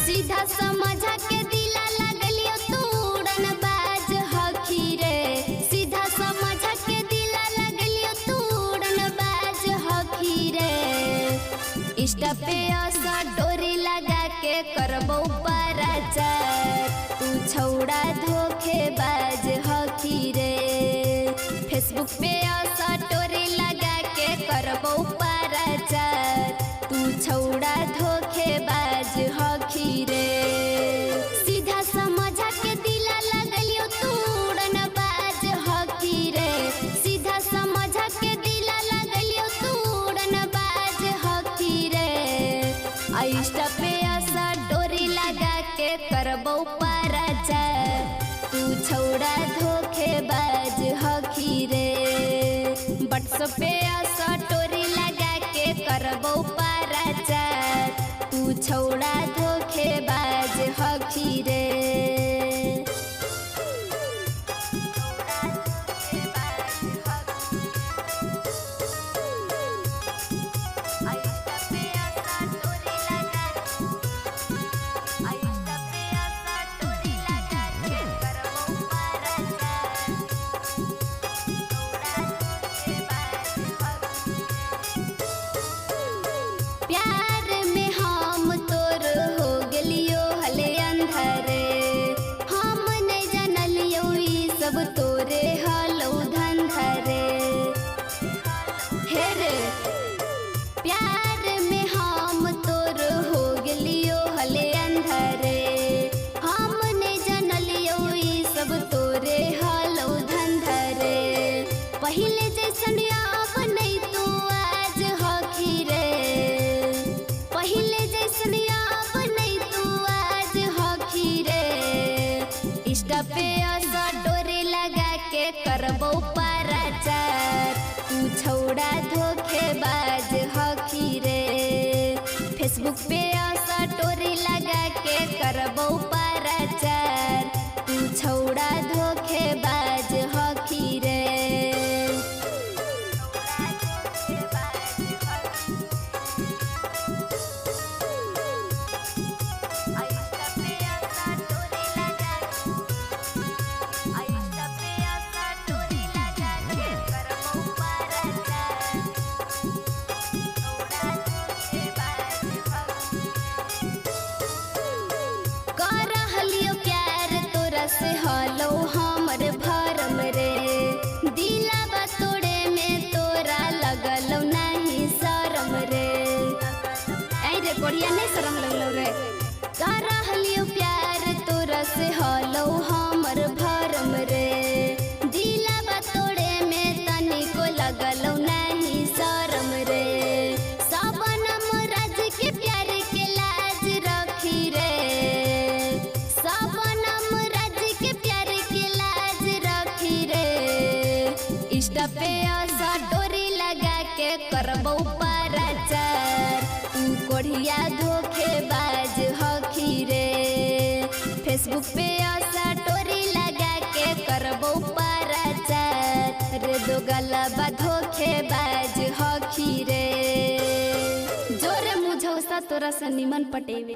सीधा समझा के दिला लगलियो तू उड़न बाज हखी रे। सीधा समझा के दिला लगलियो तू उड़न बाज हखी रे। इंस्टा पे ऐसा डोरी लगा के करबो पराचार, तू छौड़ा धोखेबाज हखी रे। फेसबुक पे ऐसा डोरी लगा के करबो पराचार, तू छौड़ा धोखेबाज हखी रे। सीधा समझा के दिला लगलियो तू उड़न बाज हखी रे। सीधा समझा के दिला लगलियो तू उड़न बाज हखी रे। इंस्टा पे ऐसा डोरी लगा के करबो पराचार, तू छौड़ा धोखेबाज हखी रे। व्हाट्सएप पे ऐसा डोरी लगा के करबो पराचार, तू छौड़ा धोखेबाज हखी रे। सब तोरे हलो धंधरे हे रे। प्यार में हम तोर हो गेलियो हले अंधरे। हम नहीं जानलियो ई सब तोरे हलो धंधरे। पहले जैसन अब नहीं तू आज हखी रे। पहले जैसन अब नहीं तू आज हखी रे। इंस्टा पे ऐसा डोरी लगा के करबो पराचार, तू छौड़ा धोखेबाज हखी रे। फेसबुक पे ऐसा डोरी लगा के करबो पराचार, तू छौड़ा धोखेबाज हखी रे। से हलो हमर भरम रे। दिलावा तोड़े में तोरा लगलो नहीं शरम रे। ऐ रे कोड़िया नहीं शरम लगलो रे। करहलियो प्यार तोरा से हलो हमर भरम रे। दिलावा तोड़े में तनिको लगलो नहीं शरम रे। सबनम राज के प्यार के लाज रखी रे। इंस्टा पे ऐसा डोरी लगा के करबो पराचार, तू कोढ़िया धोखेबाज हखी रे। फेसबुक पे ऐसा डोरी लगा के करबो पराचार, रे दो गलबा धोखेबाज हखी रे। जोरे मुझौसा तोरा से निमन पटेवे।